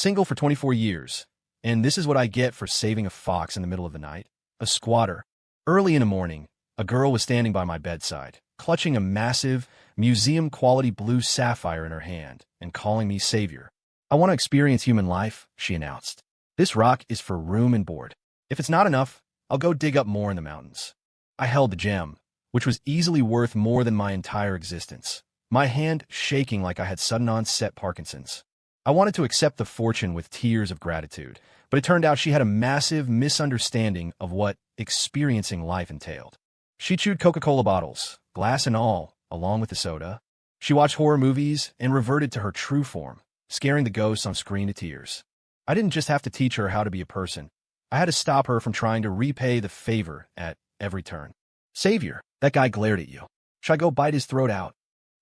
single for 24 years, and this is what I get for saving a fox in the middle of the night. A squatter. Early in the morning, a girl was standing by my bedside, clutching a massive, museum-quality blue sapphire in her hand and calling me savior. "I want to experience human life," she announced. "This rock is for room and board. If it's not enough, I'll go dig up more in the mountains." I held the gem, which was easily worth more than my entire existence, my hand shaking like I had sudden onset Parkinson's. I wanted to accept the fortune with tears of gratitude, but it turned out she had a massive misunderstanding of what experiencing life entailed. She chewed Coca-Cola bottles, glass and all, along with the soda. She watched horror movies and reverted to her true form, scaring the ghosts on screen to tears. I didn't just have to teach her how to be a person. I had to stop her from trying to repay the favor at every turn. "Savior," that guy glared at you. "Should I go bite his throat out?"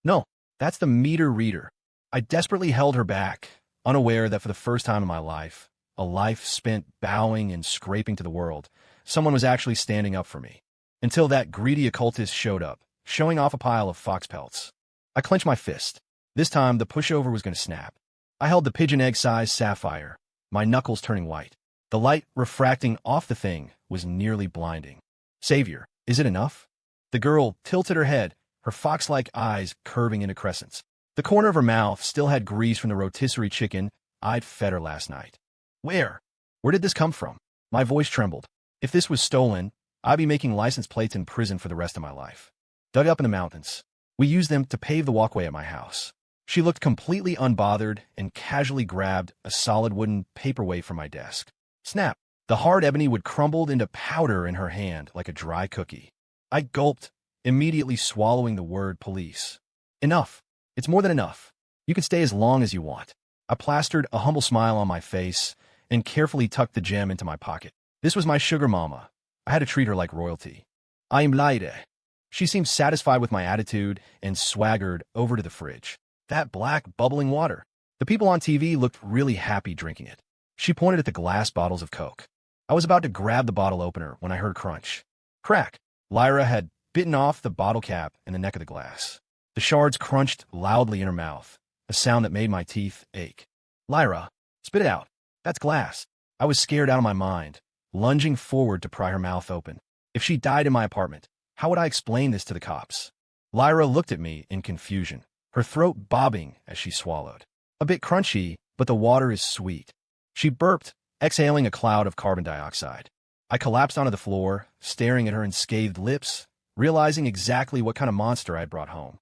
"No, that's the meter reader." I desperately held her back, unaware that for the first time in my life, a life spent bowing and scraping to the world, someone was actually standing up for me. Until that greedy occultist showed up, showing off a pile of fox pelts. I clenched my fist. This time, the pushover was going to snap. I held the pigeon egg-sized sapphire, my knuckles turning white. The light refracting off the thing was nearly blinding. "Savior, is it enough?" The girl tilted her head, her fox-like eyes curving into crescents. The corner of her mouth still had grease from the rotisserie chicken I'd fed her last night. Where did this come from?" My voice trembled. If this was stolen, I'd be making license plates in prison for the rest of my life. "Dug up in the mountains. We used them to pave the walkway at my house." She looked completely unbothered and casually grabbed a solid wooden paperweight from my desk. Snap! The hard ebony wood crumbled into powder in her hand like a dry cookie. I gulped, immediately swallowing the word police. "Enough. It's more than enough. You can stay as long as you want." I plastered a humble smile on my face and carefully tucked the gem into my pocket. This was my sugar mama. I had to treat her like royalty. "I'm Laide." She seemed satisfied with my attitude and swaggered over to the fridge. That black, bubbling water. The people on TV looked really happy drinking it. She pointed at the glass bottles of Coke. I was about to grab the bottle opener when I heard crunch. Crack! Lyra had bitten off the bottle cap and the neck of the glass. The shards crunched loudly in her mouth, a sound that made my teeth ache. "Lyra, spit it out. That's glass." I was scared out of my mind, lunging forward to pry her mouth open. If she died in my apartment, how would I explain this to the cops? Lyra looked at me in confusion, her throat bobbing as she swallowed. "A bit crunchy, but the water is sweet." She burped, exhaling a cloud of carbon dioxide. I collapsed onto the floor, staring at her in scathed lips, realizing exactly what kind of monster I had brought home.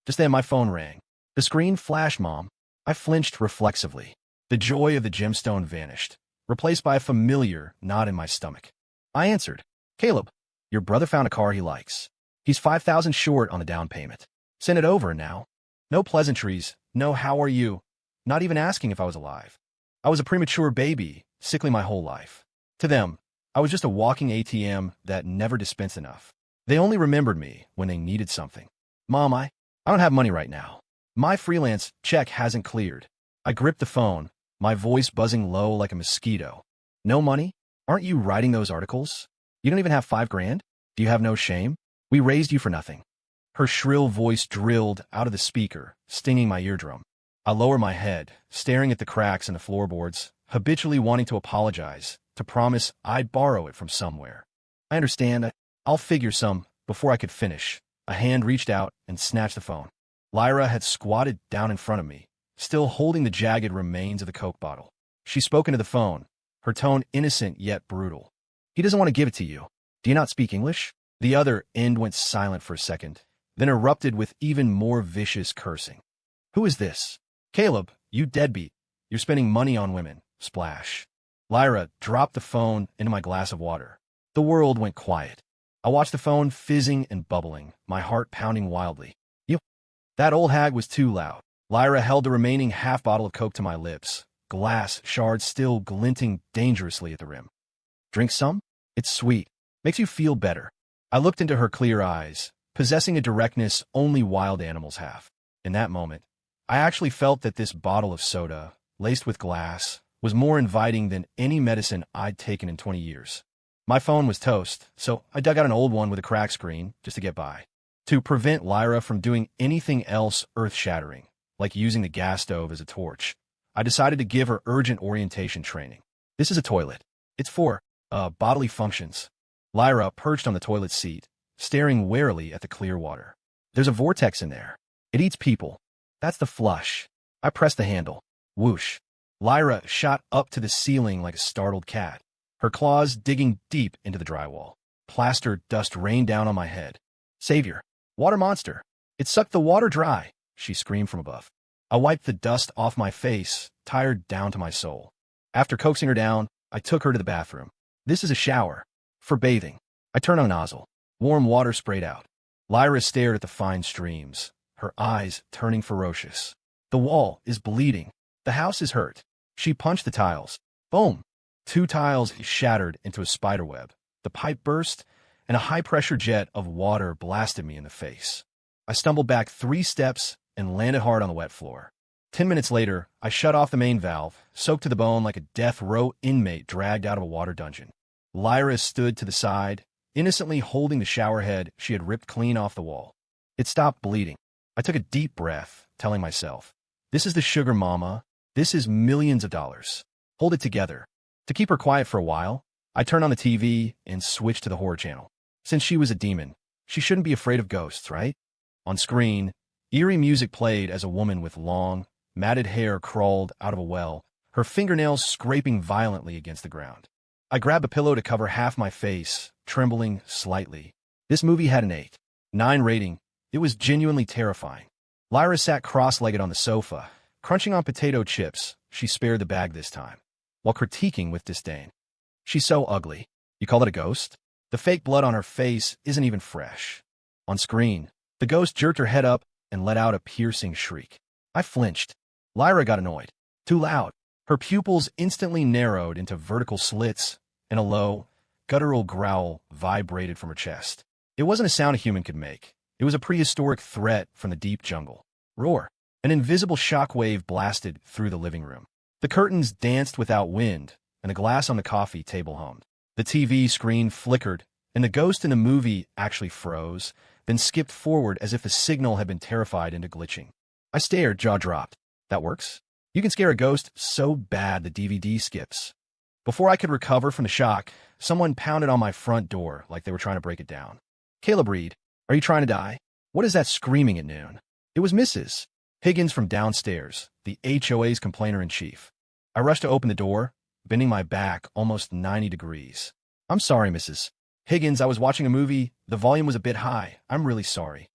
Just then my phone rang. The screen flashed, Mom. I flinched reflexively. The joy of the gemstone vanished, replaced by a familiar knot in my stomach. I answered. "Caleb, your brother found a car he likes. He's $5,000 short on the down payment. Send it over now." No pleasantries, no "how are you," not even asking if I was alive. I was a premature baby, sickly my whole life. To them, I was just a walking ATM that never dispensed enough. They only remembered me when they needed something. "Mom, I don't have money right now. My freelance check hasn't cleared." I gripped the phone, my voice buzzing low like a mosquito. "No money? Aren't you writing those articles? You don't even have $5,000? Do you have no shame? We raised you for nothing." Her shrill voice drilled out of the speaker, stinging my eardrum. I lowered my head, staring at the cracks in the floorboards, habitually wanting to apologize, to promise I'd borrow it from somewhere. "I understand. I'll figure some." Before I could finish, a hand reached out and snatched the phone. Lyra had squatted down in front of me, still holding the jagged remains of the Coke bottle. She spoke into the phone, her tone innocent yet brutal. "He doesn't want to give it to you. Do you not speak English?" The other end went silent for a second, then erupted with even more vicious cursing. "Who is this?" "Caleb, you deadbeat. You're spending money on women." Splash. Lyra dropped the phone into my glass of water. The world went quiet. I watched the phone fizzing and bubbling, my heart pounding wildly. "You." That old hag was too loud. Lyra held the remaining half bottle of Coke to my lips, glass shards still glinting dangerously at the rim. "Drink some? It's sweet. Makes you feel better." I looked into her clear eyes, possessing a directness only wild animals have. In that moment, I actually felt that this bottle of soda, laced with glass, was more inviting than any medicine I'd taken in 20 years. My phone was toast, so I dug out an old one with a cracked screen just to get by. To prevent Lyra from doing anything else earth-shattering, like using the gas stove as a torch, I decided to give her urgent orientation training. This is a toilet. It's for, bodily functions. Lyra perched on the toilet seat, staring warily at the clear water. There's a vortex in there. It eats people. That's the flush. I pressed the handle. Whoosh. Lyra shot up to the ceiling like a startled cat, her claws digging deep into the drywall. Plaster dust rained down on my head. Savior. Water monster. It sucked the water dry, she screamed from above. I wiped the dust off my face, tired down to my soul. After coaxing her down, I took her to the bathroom. This is a shower. For bathing. I turned on the nozzle. Warm water sprayed out. Lyra stared at the fine streams, her eyes turning ferocious. The wall is bleeding. The house is hurt. She punched the tiles. Boom! 2 tiles shattered into a spiderweb. The pipe burst, and a high-pressure jet of water blasted me in the face. I stumbled back 3 steps and landed hard on the wet floor. 10 minutes later, I shut off the main valve, soaked to the bone like a death row inmate dragged out of a water dungeon. Lyra stood to the side, innocently holding the shower head she had ripped clean off the wall. It stopped bleeding. I took a deep breath, telling myself, this is the sugar mama. This is millions of dollars. Hold it together. To keep her quiet for a while, I turned on the TV and switched to the horror channel. Since she was a demon, she shouldn't be afraid of ghosts, right? On screen, eerie music played as a woman with long, matted hair crawled out of a well, her fingernails scraping violently against the ground. I grabbed a pillow to cover half my face, trembling slightly. This movie had an 8.9 rating. It was genuinely terrifying. Lyra sat cross-legged on the sofa, crunching on potato chips. She spared the bag this time, while critiquing with disdain. She's so ugly. You call it a ghost? The fake blood on her face isn't even fresh. On screen, the ghost jerked her head up and let out a piercing shriek. I flinched. Lyra got annoyed. Too loud. Her pupils instantly narrowed into vertical slits, and a low, guttural growl vibrated from her chest. It wasn't a sound a human could make. It was a prehistoric threat from the deep jungle. Roar. An invisible shockwave blasted through the living room. The curtains danced without wind, and the glass on the coffee table hummed. The TV screen flickered, and the ghost in the movie actually froze, then skipped forward as if the signal had been terrified into glitching. I stared, jaw dropped. That works? You can scare a ghost so bad the DVD skips. Before I could recover from the shock, someone pounded on my front door like they were trying to break it down. Caleb Reed, are you trying to die? What is that screaming at noon? It was Mrs. Higgins from downstairs, the HOA's complainer-in-chief. I rushed to open the door, bending my back almost 90 degrees. I'm sorry, Mrs. Higgins, I was watching a movie. The volume was a bit high. I'm really sorry.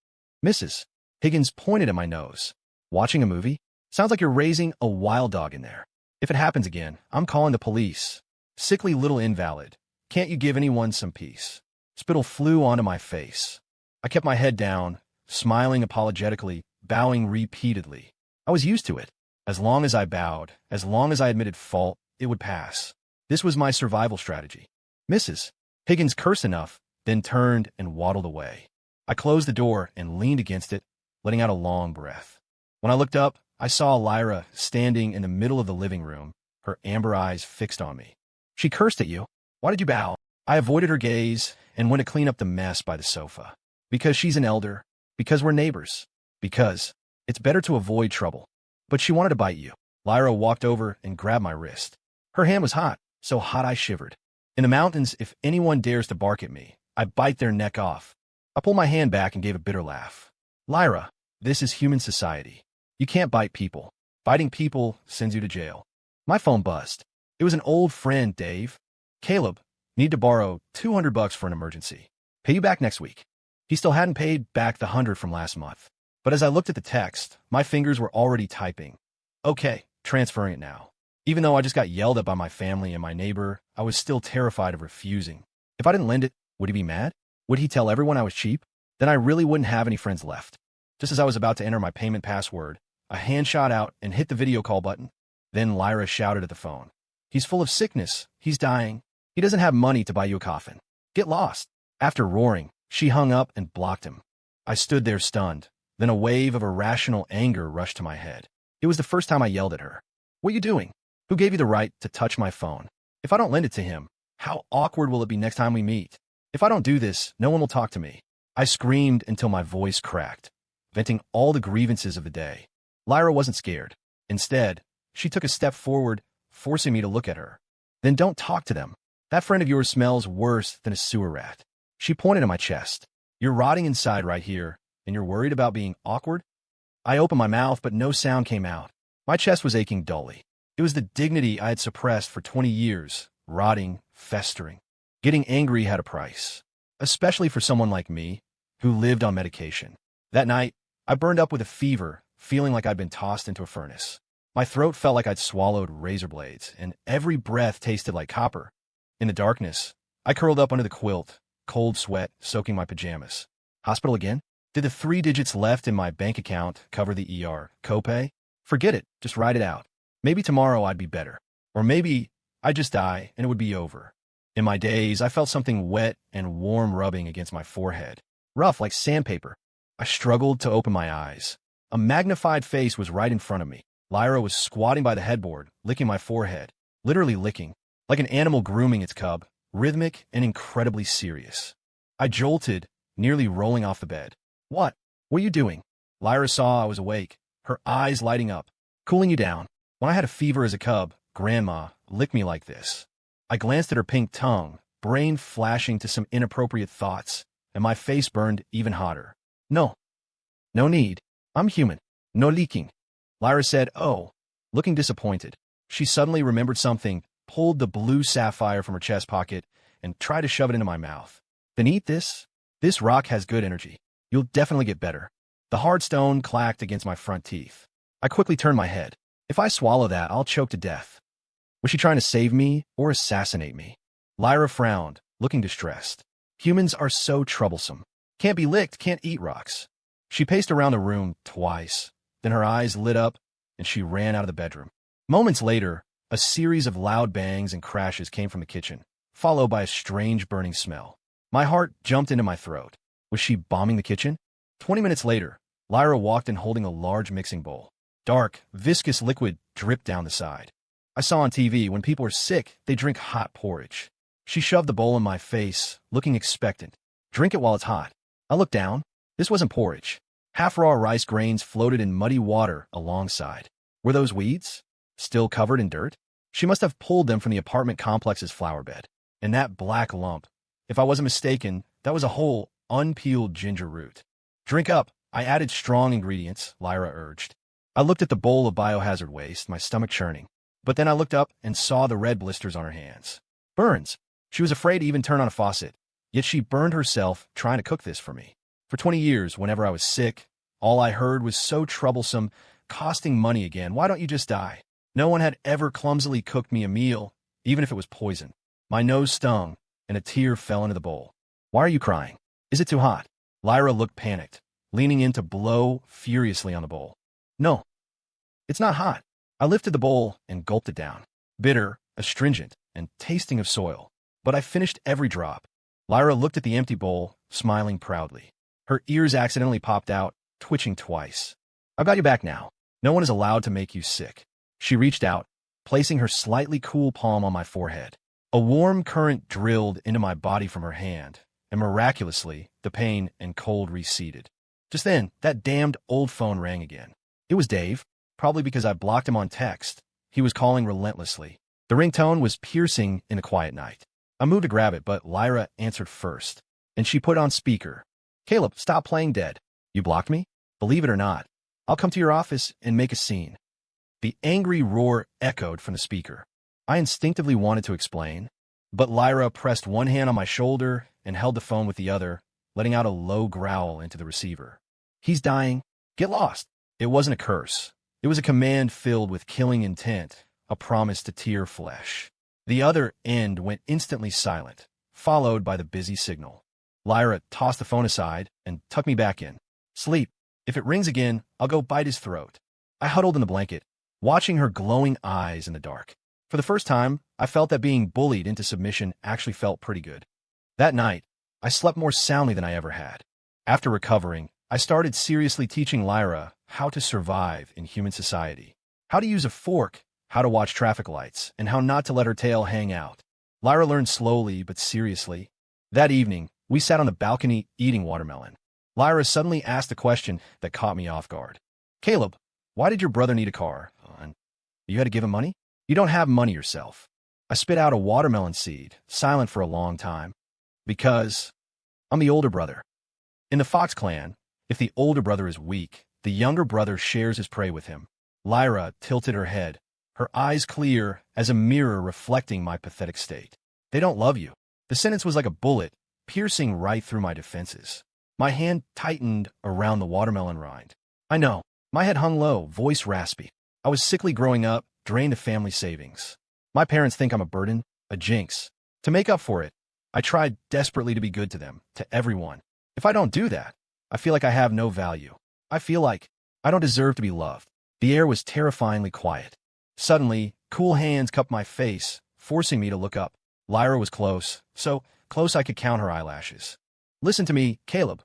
Mrs. Higgins pointed at my nose. Watching a movie? Sounds like you're raising a wild dog in there. If it happens again, I'm calling the police. Sickly little invalid. Can't you give anyone some peace? Spittle flew onto my face. I kept my head down, smiling apologetically, bowing repeatedly. I was used to it. As long as I bowed, as long as I admitted fault, it would pass. This was my survival strategy. Mrs. Higgins cursed enough, then turned and waddled away. I closed the door and leaned against it, letting out a long breath. When I looked up, I saw Lyra standing in the middle of the living room, her amber eyes fixed on me. She cursed at you. Why did you bow? I avoided her gaze and went to clean up the mess by the sofa. Because she's an elder. Because we're neighbors. Because it's better to avoid trouble. But she wanted to bite you. Lyra walked over and grabbed my wrist. Her hand was hot, so hot I shivered. In the mountains, if anyone dares to bark at me, I bite their neck off. I pulled my hand back and gave a bitter laugh. Lyra, this is human society. You can't bite people. Biting people sends you to jail. My phone buzzed. It was an old friend, Dave. Caleb, need to borrow $200 for an emergency. Pay you back next week. He still hadn't paid back the 100 from last month. But as I looked at the text, my fingers were already typing. Okay, transferring it now. Even though I just got yelled at by my family and my neighbor, I was still terrified of refusing. If I didn't lend it, would he be mad? Would he tell everyone I was cheap? Then I really wouldn't have any friends left. Just as I was about to enter my payment password, a hand shot out and hit the video call button. Then Lyra shouted at the phone. He's full of sickness. He's dying. He doesn't have money to buy you a coffin. Get lost. After roaring, she hung up and blocked him. I stood there stunned. Then a wave of irrational anger rushed to my head. It was the first time I yelled at her. What are you doing? Who gave you the right to touch my phone? If I don't lend it to him, how awkward will it be next time we meet? If I don't do this, no one will talk to me. I screamed until my voice cracked, venting all the grievances of the day. Lyra wasn't scared. Instead, She took a step forward, forcing me to look at her. Then don't talk to them. That friend of yours smells worse than a sewer rat. She pointed at my chest. You're rotting inside right here, and you're worried about being awkward? I opened my mouth, but no sound came out. My chest was aching dully. It was the dignity I had suppressed for 20 years, rotting, festering. Getting angry had a price, especially for someone like me, who lived on medication. That night, I burned up with a fever, feeling like I'd been tossed into a furnace. My throat felt like I'd swallowed razor blades, and every breath tasted like copper. In the darkness, I curled up under the quilt, cold sweat soaking my pajamas. Hospital again? Did the 3 digits left in my bank account cover the ER copay? Forget it, just write it out. Maybe tomorrow I'd be better. Or maybe I'd just die and it would be over. In my daze, I felt something wet and warm rubbing against my forehead, rough like sandpaper. I struggled to open my eyes. A magnified face was right in front of me. Lyra was squatting by the headboard, licking my forehead, literally licking, like an animal grooming its cub, rhythmic and incredibly serious. I jolted, nearly rolling off the bed. What are you doing? Lyra saw I was awake, her eyes lighting up. Cooling you down. When I had a fever as a cub, Grandma licked me like this. I glanced at her pink tongue, brain flashing to some inappropriate thoughts, and my face burned even hotter. No need. I'm human. No leaking. Lyra said, oh, looking disappointed. She suddenly remembered something, pulled the blue sapphire from her chest pocket, and tried to shove it into my mouth. Then eat this. This rock has good energy. You'll definitely get better. The hard stone clacked against my front teeth. I quickly turned my head. If I swallow that, I'll choke to death. Was she trying to save me or assassinate me? Lyra frowned, looking distressed. Humans are so troublesome. Can't be licked, can't eat rocks. She paced around the room twice. Then her eyes lit up, and she ran out of the bedroom. Moments later, a series of loud bangs and crashes came from the kitchen, followed by a strange burning smell. My heart jumped into my throat. Was she bombing the kitchen? 20 minutes later, Lyra walked in holding a large mixing bowl. Dark, viscous liquid dripped down the side. I saw on TV when people are sick, they drink hot porridge. She shoved the bowl in my face, looking expectant. Drink it while it's hot. I looked down. This wasn't porridge. Half-raw rice grains floated in muddy water alongside. Were those weeds? Still covered in dirt? She must have pulled them from the apartment complex's flower bed. And that black lump, if I wasn't mistaken, that was a whole, unpeeled ginger root. Drink up. I added strong ingredients, Lyra urged. I looked at the bowl of biohazard waste, my stomach churning. But then I looked up and saw the red blisters on her hands. Burns. She was afraid to even turn on a faucet. Yet she burned herself trying to cook this for me. For 20 years, whenever I was sick, all I heard was so troublesome, costing money again. Why don't you just die? No one had ever clumsily cooked me a meal, even if it was poison. My nose stung, and a tear fell into the bowl. Why are you crying? Is it too hot? Lyra looked panicked, leaning in to blow furiously on the bowl. No, it's not hot. I lifted the bowl and gulped it down. Bitter, astringent, and tasting of soil. But I finished every drop. Lyra looked at the empty bowl, smiling proudly. Her ears accidentally popped out, twitching twice. I've got you back now. No one is allowed to make you sick. She reached out, placing her slightly cool palm on my forehead. A warm current drilled into my body from her hand, and miraculously, the pain and cold receded. Just then, that damned old phone rang again. It was Dave, probably because I blocked him on text. He was calling relentlessly. The ringtone was piercing in a quiet night. I moved to grab it, but Lyra answered first, and she put on speaker. Caleb, stop playing dead. You blocked me? Believe it or not, I'll come to your office and make a scene. The angry roar echoed from the speaker. I instinctively wanted to explain, but Lyra pressed one hand on my shoulder and held the phone with the other, letting out a low growl into the receiver. He's dying. Get lost. It wasn't a curse. It was a command filled with killing intent, a promise to tear flesh. The other end went instantly silent, followed by the busy signal. Lyra tossed the phone aside and tucked me back in. Sleep. If it rings again, I'll go bite his throat. I huddled in the blanket, watching her glowing eyes in the dark. For the first time, I felt that being bullied into submission actually felt pretty good. That night, I slept more soundly than I ever had. After recovering, I started seriously teaching Lyra how to survive in human society, how to use a fork, how to watch traffic lights, and how not to let her tail hang out. Lyra learned slowly but seriously. That evening, we sat on the balcony eating watermelon. Lyra suddenly asked a question that caught me off guard. Caleb, why did your brother need a car? You had to give him money? You don't have money yourself. I spit out a watermelon seed, silent for a long time. Because I'm the older brother. In the Fox clan, if the older brother is weak, the younger brother shares his prey with him. Lyra tilted her head, her eyes clear as a mirror reflecting my pathetic state. They don't love you. The sentence was like a bullet, piercing right through my defenses. My hand tightened around the watermelon rind. I know. My head hung low, voice raspy. I was sickly growing up, drained of family savings. My parents think I'm a burden, a jinx. To make up for it, I tried desperately to be good to them, to everyone. If I don't do that, I feel like I have no value. I feel like I don't deserve to be loved. The air was terrifyingly quiet. Suddenly, cool hands cupped my face, forcing me to look up. Lyra was close, so close I could count her eyelashes. Listen to me, Caleb.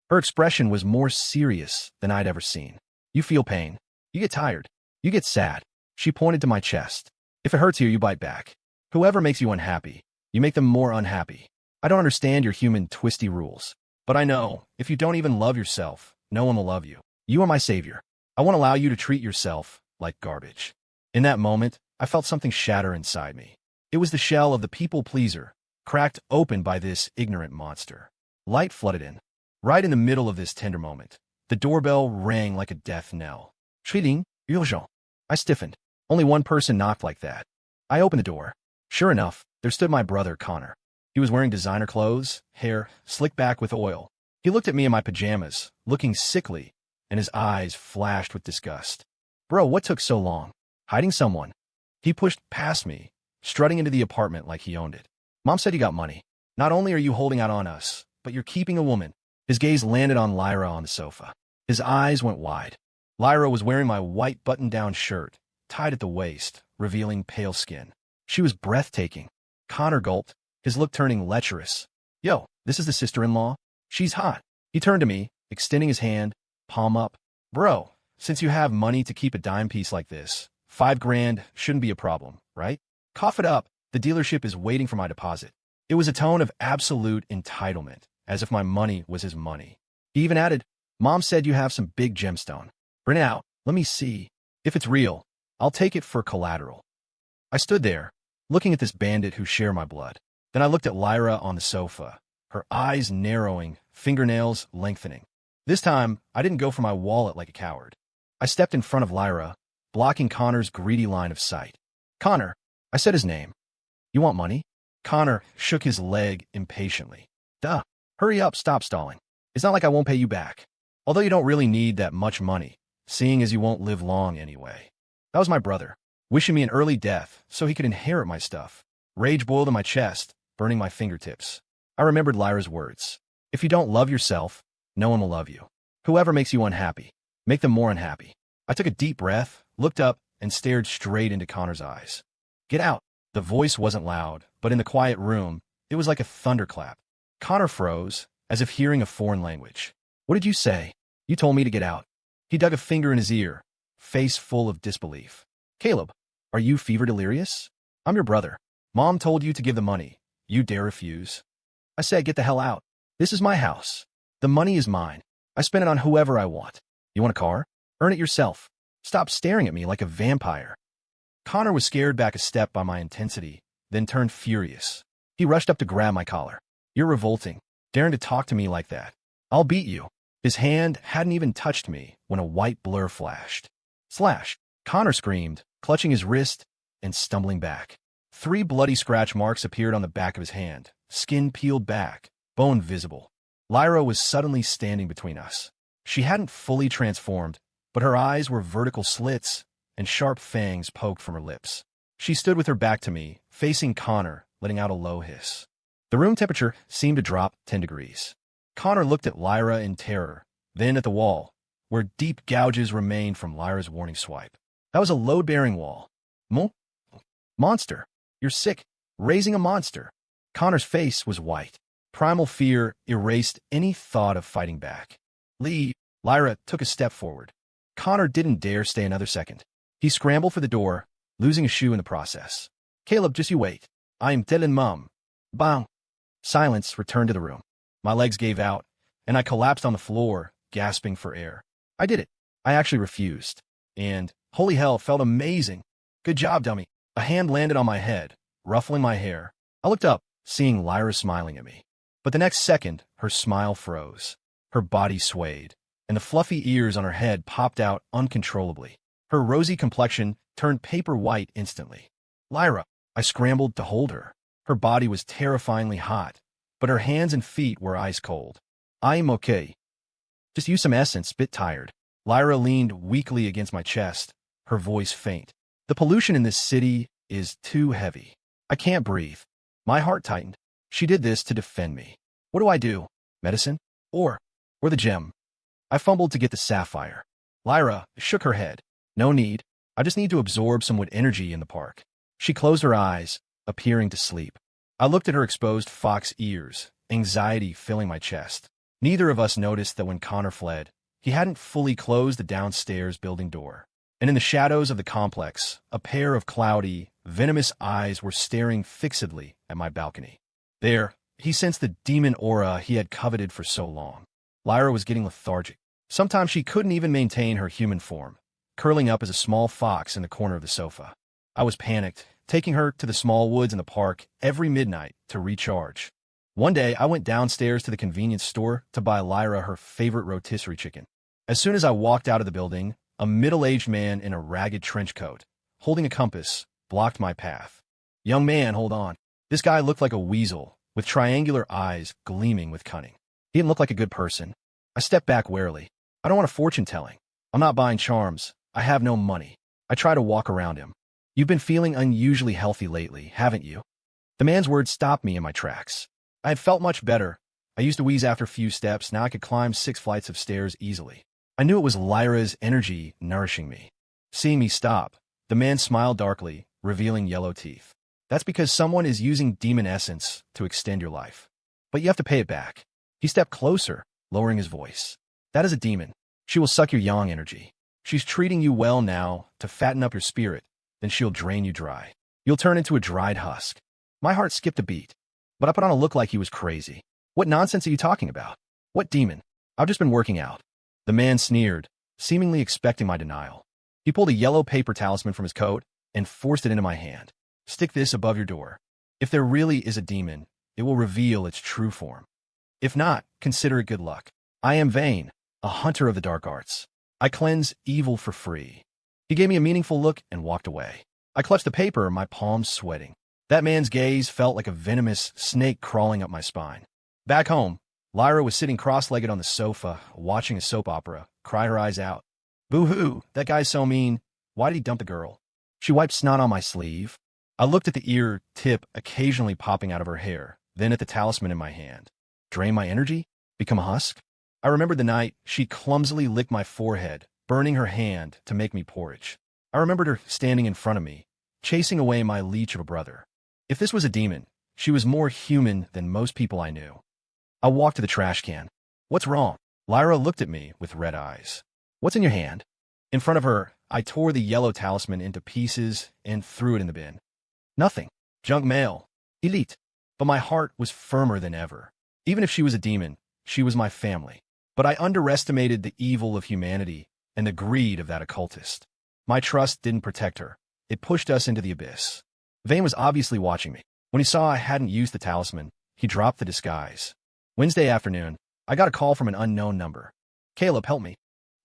Her expression was more serious than I'd ever seen. You feel pain. You get tired. You get sad. She pointed to my chest. If it hurts you, you bite back. Whoever makes you unhappy, you make them more unhappy. I don't understand your human twisty rules. But I know, if you don't even love yourself, no one will love you. You are my savior. I won't allow you to treat yourself like garbage. In that moment, I felt something shatter inside me. It was the shell of the people-pleaser, cracked open by this ignorant monster. Light flooded in. Right in the middle of this tender moment, the doorbell rang like a death knell. Schilling, urgent. I stiffened. Only one person knocked like that. I opened the door. Sure enough, there stood my brother, Connor. He was wearing designer clothes, hair slicked back with oil. He looked at me in my pajamas, looking sickly, and his eyes flashed with disgust. Bro, what took so long? Hiding someone? He pushed past me, strutting into the apartment like he owned it. Mom said you got money. Not only are you holding out on us, but you're keeping a woman. His gaze landed on Lyra on the sofa. His eyes went wide. Lyra was wearing my white button-down shirt, tied at the waist, revealing pale skin. She was breathtaking. Connor gulped, his look turning lecherous. Yo, this is the sister-in-law? She's hot. He turned to me, extending his hand, palm up. Bro, since you have money to keep a dime piece like this, $5,000 shouldn't be a problem, right? Cough it up. The dealership is waiting for my deposit. It was a tone of absolute entitlement, as if my money was his money. He even added, Mom said you have some big gemstone. Bring it out. Let me see. If it's real, I'll take it for collateral. I stood there, looking at this bandit who shared my blood. Then I looked at Lyra on the sofa, her eyes narrowing, fingernails lengthening. This time, I didn't go for my wallet like a coward. I stepped in front of Lyra, blocking Connor's greedy line of sight. Connor, I said his name. You want money? Connor shook his leg impatiently. Duh. Hurry up, stop stalling. It's not like I won't pay you back. Although you don't really need that much money, seeing as you won't live long anyway. That was my brother, wishing me an early death so he could inherit my stuff. Rage boiled in my chest, burning my fingertips. I remembered Lyra's words. If you don't love yourself, no one will love you. Whoever makes you unhappy, make them more unhappy. I took a deep breath, looked up, and stared straight into Connor's eyes. Get out. The voice wasn't loud, but in the quiet room, it was like a thunderclap. Connor froze, as if hearing a foreign language. What did you say? You told me to get out. He dug a finger in his ear, face full of disbelief. Caleb, are you fever delirious? I'm your brother. Mom told you to give the money. You dare refuse? I said get the hell out. This is my house. The money is mine. I spend it on whoever I want. You want a car? Earn it yourself. Stop staring at me like a vampire. Connor was scared back a step by my intensity, then turned furious. He rushed up to grab my collar. You're revolting, daring to talk to me like that. I'll beat you. His hand hadn't even touched me when a white blur flashed. Slash! Connor screamed, clutching his wrist and stumbling back. 3 bloody scratch marks appeared on the back of his hand, skin peeled back, bone visible. Lyra was suddenly standing between us. She hadn't fully transformed, but her eyes were vertical slits, and sharp fangs poked from her lips. She stood with her back to me, facing Connor, letting out a low hiss. The room temperature seemed to drop 10 degrees. Connor looked at Lyra in terror, then at the wall, where deep gouges remained from Lyra's warning swipe. That was a load-bearing wall. Monster. You're sick. Raising a monster. Connor's face was white. Primal fear erased any thought of fighting back. Leave. Lyra took a step forward. Connor didn't dare stay another second. He scrambled for the door, losing a shoe in the process. Caleb, just you wait. I'm telling Mom. Bang. Silence returned to the room. My legs gave out, and I collapsed on the floor, gasping for air. I did it. I actually refused. And, holy hell, felt amazing. Good job, dummy. A hand landed on my head, ruffling my hair. I looked up, seeing Lyra smiling at me. But the next second, her smile froze. Her body swayed, and the fluffy ears on her head popped out uncontrollably. Her rosy complexion turned paper white instantly. Lyra, I scrambled to hold her. Her body was terrifyingly hot, but her hands and feet were ice cold. I'm okay. Just use some essence, bit tired. Lyra leaned weakly against my chest, her voice faint. The pollution in this city is too heavy. I can't breathe. My heart tightened. She did this to defend me. What do I do? Medicine? Or the gem? I fumbled to get the sapphire. Lyra shook her head. No need. I just need to absorb some wood energy in the park. She closed her eyes, appearing to sleep. I looked at her exposed fox ears, anxiety filling my chest. Neither of us noticed that when Connor fled, he hadn't fully closed the downstairs building door. And in the shadows of the complex, a pair of cloudy, venomous eyes were staring fixedly at my balcony. There, he sensed the demon aura he had coveted for so long. Lyra was getting lethargic. Sometimes she couldn't even maintain her human form, curling up as a small fox in the corner of the sofa. I was panicked, taking her to the small woods in the park every midnight to recharge. One day, I went downstairs to the convenience store to buy Lyra her favorite rotisserie chicken. As soon as I walked out of the building, a middle-aged man in a ragged trench coat, holding a compass, blocked my path. Young man, hold on. This guy looked like a weasel, with triangular eyes gleaming with cunning. He didn't look like a good person. I stepped back warily. I don't want a fortune-telling. I'm not buying charms. I have no money. I try to walk around him. You've been feeling unusually healthy lately, haven't you? The man's words stopped me in my tracks. I had felt much better. I used to wheeze after a few steps. Now I could climb 6 flights of stairs easily. I knew it was Lyra's energy nourishing me. Seeing me stop, the man smiled darkly, revealing yellow teeth. That's because someone is using demon essence to extend your life. But you have to pay it back. He stepped closer, lowering his voice. That is a demon. She will suck your yang energy. She's treating you well now to fatten up your spirit, then she'll drain you dry. You'll turn into a dried husk. My heart skipped a beat, but I put on a look like he was crazy. What nonsense are you talking about? What demon? I've just been working out. The man sneered, seemingly expecting my denial. He pulled a yellow paper talisman from his coat and forced it into my hand. Stick this above your door. If there really is a demon, it will reveal its true form. If not, consider it good luck. I am Vane, a hunter of the dark arts. I cleanse evil for free. He gave me a meaningful look and walked away. I clutched the paper, my palms sweating. That man's gaze felt like a venomous snake crawling up my spine. Back home, Lyra was sitting cross-legged on the sofa, watching a soap opera, cry her eyes out. Boo-hoo, that guy's so mean. Why did he dump the girl? She wiped snot on my sleeve. I looked at the ear tip occasionally popping out of her hair, then at the talisman in my hand. Drain my energy? Become a husk? I remembered the night she clumsily licked my forehead, burning her hand to make me porridge. I remembered her standing in front of me, chasing away my leech of a brother. If this was a demon, she was more human than most people I knew. I walked to the trash can. What's wrong? Lyra looked at me with red eyes. What's in your hand? In front of her, I tore the yellow talisman into pieces and threw it in the bin. Nothing. Junk mail. Elite. But my heart was firmer than ever. Even if she was a demon, she was my family. But I underestimated the evil of humanity and the greed of that occultist. My trust didn't protect her. It pushed us into the abyss. Vane was obviously watching me. When he saw I hadn't used the talisman, he dropped the disguise. Wednesday afternoon, I got a call from an unknown number. Caleb, help me.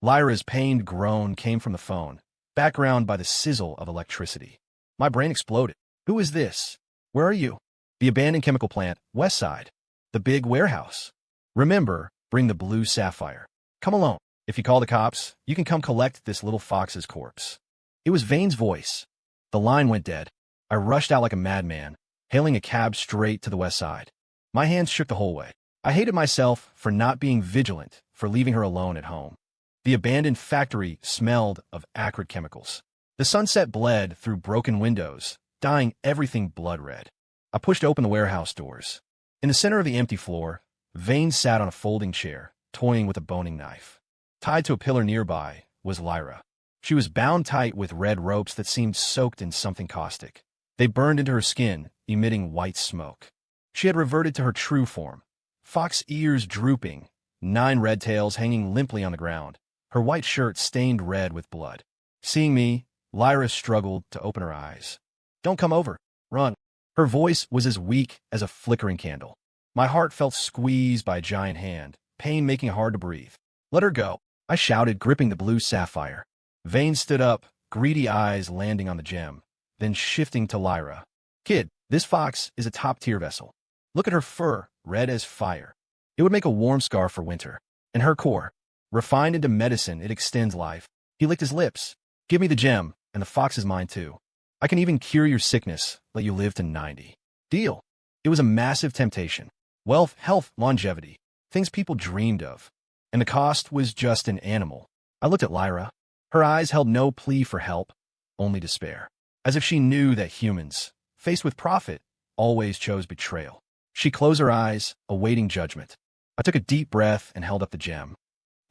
Lyra's pained groan came from the phone, background by the sizzle of electricity. My brain exploded. Who is this? Where are you? The abandoned chemical plant, West Side. The big warehouse. Remember, bring the blue sapphire. Come alone. If you call the cops, you can come collect this little fox's corpse. It was Vane's voice. The line went dead. I rushed out like a madman, hailing a cab straight to the West Side. My hands shook the whole way. I hated myself for not being vigilant, for leaving her alone at home. The abandoned factory smelled of acrid chemicals. The sunset bled through broken windows, dyeing everything blood red. I pushed open the warehouse doors. In the center of the empty floor, Vane sat on a folding chair, toying with a boning knife. Tied to a pillar nearby was Lyra. She was bound tight with red ropes that seemed soaked in something caustic. They burned into her skin, emitting white smoke. She had reverted to her true form. Fox ears drooping, 9 red tails hanging limply on the ground, her white shirt stained red with blood. Seeing me, Lyra struggled to open her eyes. Don't come over. Run. Her voice was as weak as a flickering candle. My heart felt squeezed by a giant hand, pain making it hard to breathe. Let her go, I shouted, gripping the blue sapphire. Vane stood up, greedy eyes landing on the gem, then shifting to Lyra. Kid, this fox is a top-tier vessel. Look at her fur, red as fire. It would make a warm scarf for winter. And her core, refined into medicine, it extends life. He licked his lips. Give me the gem, and the fox is mine too. I can even cure your sickness, let you live to 90. Deal. It was a massive temptation. Wealth, health, longevity. Things people dreamed of. And the cost was just an animal. I looked at Lyra. Her eyes held no plea for help, only despair. As if she knew that humans, faced with profit, always chose betrayal. She closed her eyes, awaiting judgment. I took a deep breath and held up the gem.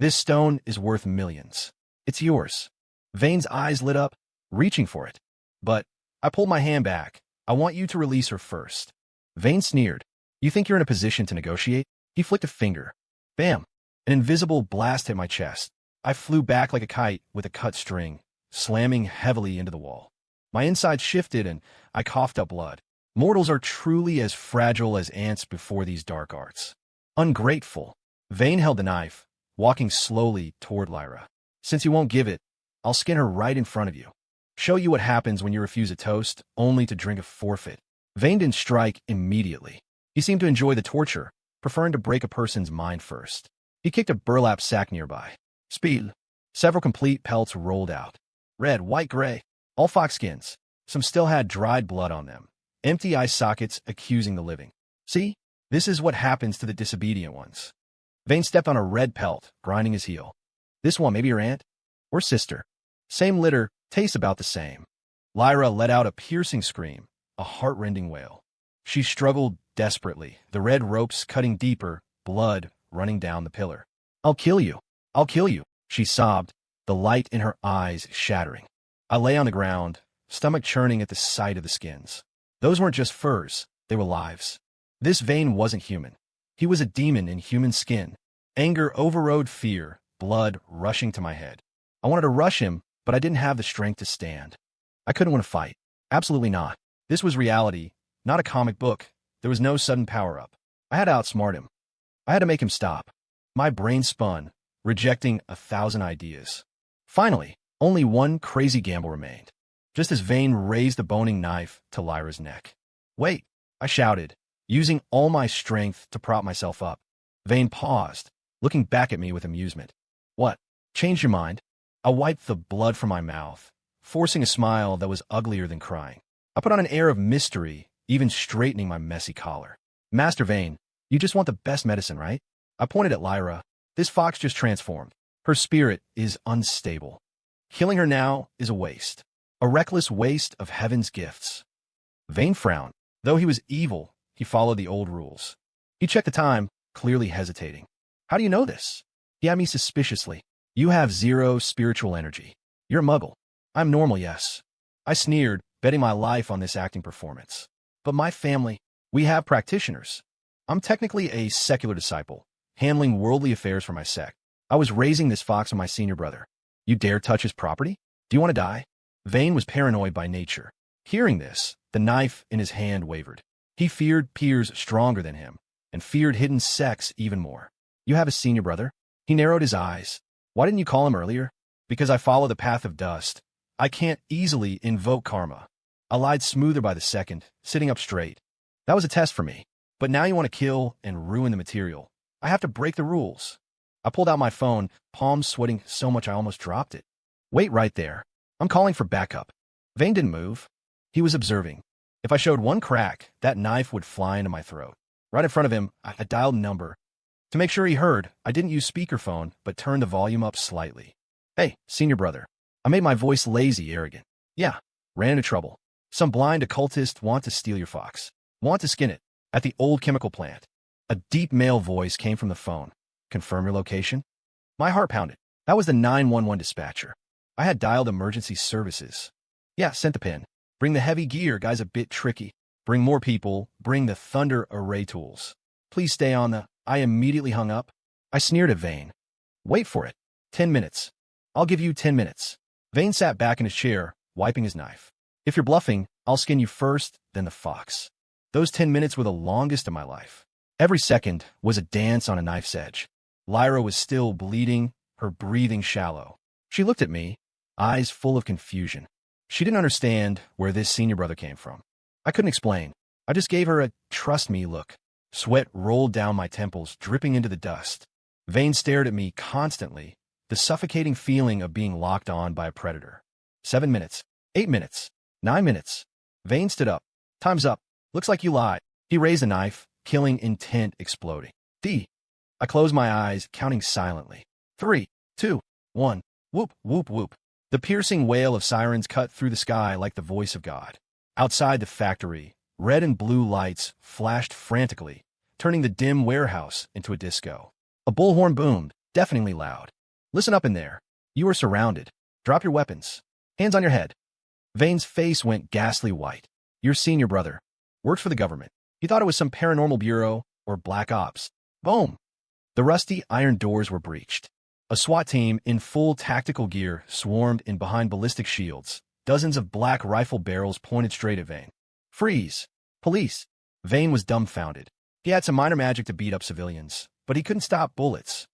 This stone is worth millions. It's yours. Vane's eyes lit up, reaching for it. But I pulled my hand back. I want you to release her first. Vane sneered. You think you're in a position to negotiate? He flicked a finger. Bam! An invisible blast hit my chest. I flew back like a kite with a cut string, slamming heavily into the wall. My insides shifted and I coughed up blood. Mortals are truly as fragile as ants before these dark arts. Ungrateful. Vane held the knife, walking slowly toward Lyra. Since you won't give it, I'll skin her right in front of you. Show you what happens when you refuse a toast, only to drink a forfeit. Vane didn't strike immediately. He seemed to enjoy the torture, preferring to break a person's mind first. He kicked a burlap sack nearby. Speed. Several complete pelts rolled out. Red, white, gray. All fox skins. Some still had dried blood on them. Empty eye sockets accusing the living. See? This is what happens to the disobedient ones. Vane stepped on a red pelt, grinding his heel. This one, maybe your aunt? Or sister. Same litter, tastes about the same. Lyra let out a piercing scream, a heart-rending wail. She struggled desperately, the red ropes cutting deeper, blood running down the pillar. I'll kill you. I'll kill you, she sobbed, the light in her eyes shattering. I lay on the ground, stomach churning at the sight of the skins. Those weren't just furs, they were lives. This Vane wasn't human. He was a demon in human skin. Anger overrode fear, blood rushing to my head. I wanted to rush him, but I didn't have the strength to stand. I couldn't win a fight. Absolutely not. This was reality, not a comic book. There was no sudden power-up. I had to outsmart him. I had to make him stop. My brain spun, rejecting 1,000 ideas. Finally, only one crazy gamble remained. Just as Vane raised the boning knife to Lyra's neck. Wait, I shouted, using all my strength to prop myself up. Vane paused, looking back at me with amusement. What? Changed your mind? I wiped the blood from my mouth, forcing a smile that was uglier than crying. I put on an air of mystery, even straightening my messy collar. Master Vane, you just want the best medicine, right? I pointed at Lyra. This fox just transformed. Her spirit is unstable. Killing her now is a waste. A reckless waste of heaven's gifts. Vane frowned. Though he was evil, he followed the old rules. He checked the time, clearly hesitating. How do you know this? He had me suspiciously. You have 0 spiritual energy. You're a muggle. I'm normal, yes. I sneered, betting my life on this acting performance. But my family, we have practitioners. I'm technically a secular disciple, handling worldly affairs for my sect. I was raising this fox with my senior brother. You dare touch his property? Do you want to die? Vane was paranoid by nature. Hearing this, the knife in his hand wavered. He feared peers stronger than him, and feared hidden sects even more. You have a senior brother? He narrowed his eyes. Why didn't you call him earlier? Because I follow the path of dust. I can't easily invoke karma. I lied smoother by the second, sitting up straight. That was a test for me. But now you want to kill and ruin the material. I have to break the rules. I pulled out my phone, palms sweating so much I almost dropped it. Wait right there. I'm calling for backup. Vane didn't move. He was observing. If I showed one crack, that knife would fly into my throat. Right in front of him, I dialed a number. To make sure he heard, I didn't use speakerphone, but turned the volume up slightly. Hey, senior brother. I made my voice lazy, arrogant. Yeah, ran into trouble. Some blind occultist want to steal your fox. Want to skin it. At the old chemical plant. A deep male voice came from the phone. Confirm your location? My heart pounded. That was the 911 dispatcher. I had dialed emergency services. Yeah, sent the pin. Bring the heavy gear, guy's a bit tricky. Bring more people. Bring the thunder array tools. Please stay on the... I immediately hung up. I sneered at Vane. Wait for it. 10 minutes. I'll give you 10 minutes. Vane sat back in his chair, wiping his knife. If you're bluffing, I'll skin you first, then the fox. Those 10 minutes were the longest of my life. Every second was a dance on a knife's edge. Lyra was still bleeding, her breathing shallow. She looked at me, eyes full of confusion. She didn't understand where this senior brother came from. I couldn't explain. I just gave her a trust me look. Sweat rolled down my temples, dripping into the dust. Vane stared at me constantly, the suffocating feeling of being locked on by a predator. 7 minutes. 8 minutes. 9 minutes. Vane stood up. Time's up. Looks like you lied. He raised a knife, killing intent exploding. I closed my eyes, counting silently. 3, 2, 1. Whoop, whoop, whoop. The piercing wail of sirens cut through the sky like the voice of God. Outside the factory, red and blue lights flashed frantically, turning the dim warehouse into a disco. A bullhorn boomed, deafeningly loud. Listen up in there. You are surrounded. Drop your weapons. Hands on your head. Vane's face went ghastly white. Your senior brother. Worked for the government. He thought it was some paranormal bureau or black ops. Boom! The rusty iron doors were breached. A SWAT team in full tactical gear swarmed in behind ballistic shields. Dozens of black rifle barrels pointed straight at Vane. Freeze! Police! Vane was dumbfounded. He had some minor magic to beat up civilians, but he couldn't stop bullets.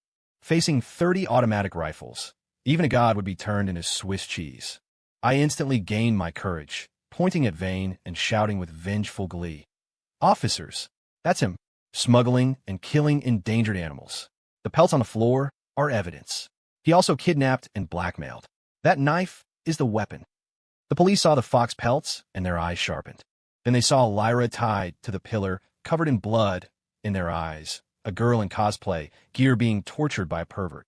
Facing 30 automatic rifles, even a god would be turned into Swiss cheese. I instantly gained my courage, pointing at Vane and shouting with vengeful glee. Officers! That's him! Smuggling and killing endangered animals. The pelts on the floor are evidence. He also kidnapped and blackmailed. That knife is the weapon. The police saw the fox pelts and their eyes sharpened. Then they saw Lyra tied to the pillar, covered in blood in their eyes, a girl in cosplay, gear being tortured by a pervert.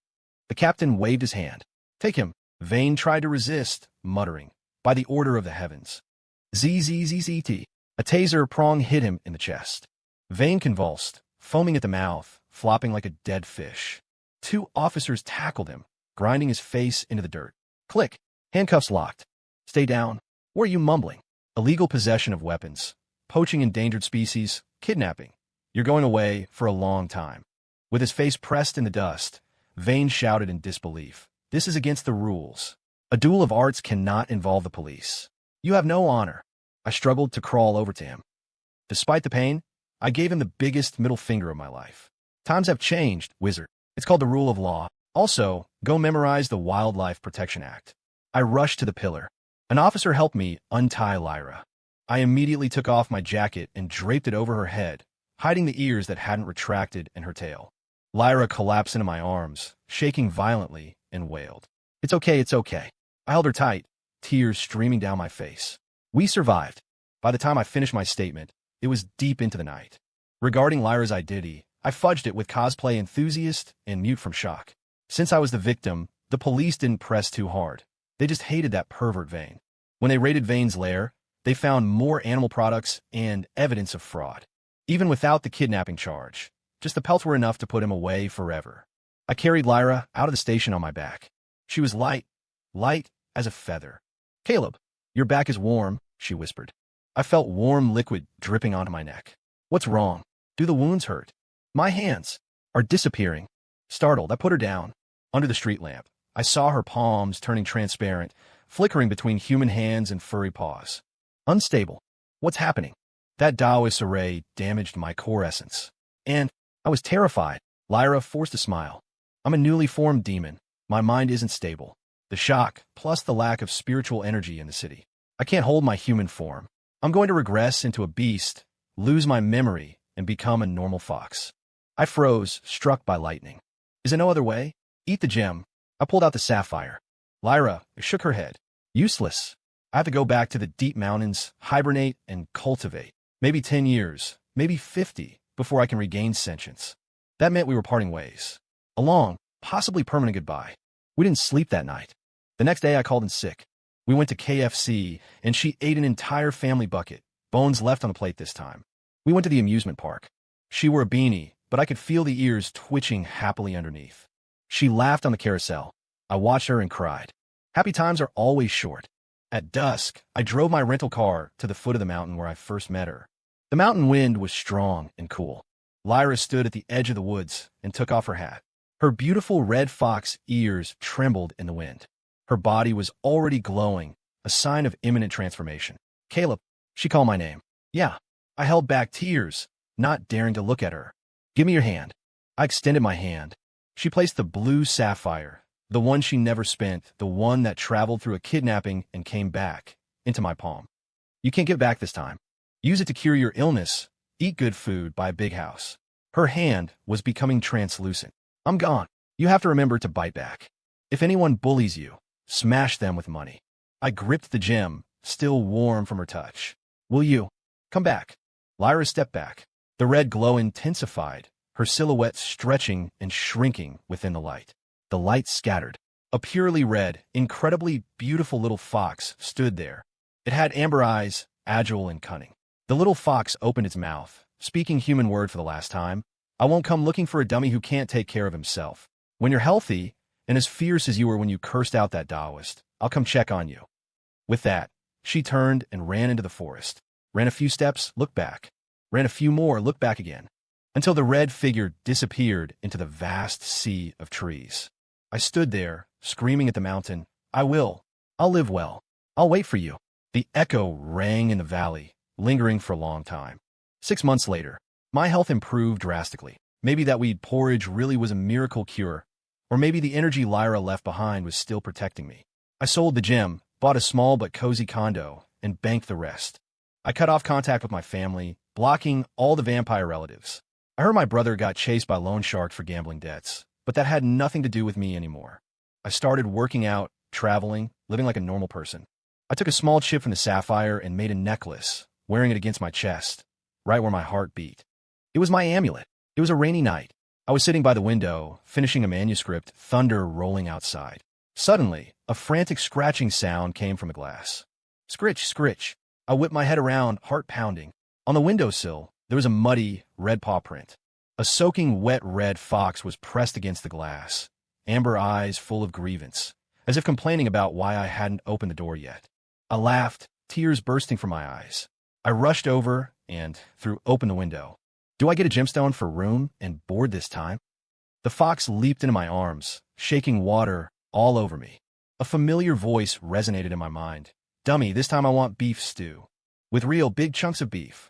The captain waved his hand. Take him. Vane tried to resist, muttering, by the order of the heavens. ZZZZT. A taser prong hit him in the chest. Vane convulsed, foaming at the mouth, flopping like a dead fish. 2 officers tackled him, grinding his face into the dirt. Click. Handcuffs locked. Stay down. What are you mumbling? Illegal possession of weapons, poaching endangered species, kidnapping. You're going away for a long time. With his face pressed in the dust, Vane shouted in disbelief. This is against the rules. A duel of arts cannot involve the police. You have no honor. I struggled to crawl over to him. Despite the pain, I gave him the biggest middle finger of my life. Times have changed, wizard. It's called the rule of law. Also, go memorize the Wildlife Protection Act. I rushed to the pillar. An officer helped me untie Lyra. I immediately took off my jacket and draped it over her head, hiding the ears that hadn't retracted in her tail. Lyra collapsed into my arms, shaking violently, and wailed. It's okay, it's okay. I held her tight, tears streaming down my face. We survived. By the time I finished my statement, it was deep into the night. Regarding Lyra's identity, I fudged it with cosplay enthusiast and mute from shock. Since I was the victim, the police didn't press too hard. They just hated that pervert Vane. When they raided Vane's lair, they found more animal products and evidence of fraud. Even without the kidnapping charge, just the pelts were enough to put him away forever. I carried Lyra out of the station on my back. She was light as a feather. Caleb, your back is warm, she whispered. I felt warm liquid dripping onto my neck. What's wrong? Do the wounds hurt? My hands are disappearing. Startled, I put her down. Under the street lamp, I saw her palms turning transparent, flickering between human hands and furry paws. Unstable. What's happening? That Taoist array damaged my core essence. And I was terrified. Lyra forced a smile. I'm a newly formed demon. My mind isn't stable. The shock, plus the lack of spiritual energy in the city. I can't hold my human form. I'm going to regress into a beast, lose my memory, and become a normal fox. I froze, struck by lightning. Is there no other way? Eat the gem. I pulled out the sapphire. Lyra shook her head. Useless. I have to go back to the deep mountains, hibernate, and cultivate. Maybe 10 years, maybe 50, before I can regain sentience. That meant we were parting ways. A long, possibly permanent goodbye. We didn't sleep that night. The next day I called in sick. We went to KFC, and she ate an entire family bucket, bones left on the plate this time. We went to the amusement park. She wore a beanie, but I could feel the ears twitching happily underneath. She laughed on the carousel. I watched her and cried. Happy times are always short. At dusk, I drove my rental car to the foot of the mountain where I first met her. The mountain wind was strong and cool. Lyra stood at the edge of the woods and took off her hat. Her beautiful red fox ears trembled in the wind. Her body was already glowing, a sign of imminent transformation. Caleb, she called my name. Yeah, I held back tears, not daring to look at her. Give me your hand. I extended my hand. She placed the blue sapphire, the one she never spent, the one that traveled through a kidnapping and came back, into my palm. You can't give back this time. Use it to cure your illness, eat good food, buy a big house. Her hand was becoming translucent. I'm gone. You have to remember to bite back. If anyone bullies you, smash them with money. I gripped the gem, still warm from her touch. Will you? Come back. Lyra stepped back. The red glow intensified, her silhouette stretching and shrinking within the light. The light scattered. A purely red, incredibly beautiful little fox stood there. It had amber eyes, agile and cunning. The little fox opened its mouth, speaking human word for the last time. I won't come looking for a dummy who can't take care of himself. When you're healthy, and as fierce as you were when you cursed out that Taoist, I'll come check on you. With that, she turned and ran into the forest. Ran a few steps, looked back. Ran a few more, looked back again. Until the red figure disappeared into the vast sea of trees. I stood there, screaming at the mountain, I will. I'll live well. I'll wait for you. The echo rang in the valley, lingering for a long time. 6 months later, my health improved drastically. Maybe that weed porridge really was a miracle cure, or maybe the energy Lyra left behind was still protecting me. I sold the gem, bought a small but cozy condo, and banked the rest. I cut off contact with my family, blocking all the vampire relatives. I heard my brother got chased by loan sharks for gambling debts, but that had nothing to do with me anymore. I started working out, traveling, living like a normal person. I took a small chip from the sapphire and made a necklace, wearing it against my chest, right where my heart beat. It was my amulet. It was a rainy night. I was sitting by the window, finishing a manuscript, thunder rolling outside. Suddenly, a frantic scratching sound came from the glass. Scritch, scritch. I whipped my head around, heart pounding. On the windowsill, there was a muddy, red paw print. A soaking wet red fox was pressed against the glass, amber eyes full of grievance, as if complaining about why I hadn't opened the door yet. I laughed, tears bursting from my eyes. I rushed over and threw open the window. Do I get a gemstone for room and board this time? The fox leaped into my arms, shaking water all over me. A familiar voice resonated in my mind. Dummy, this time I want beef stew. With real big chunks of beef.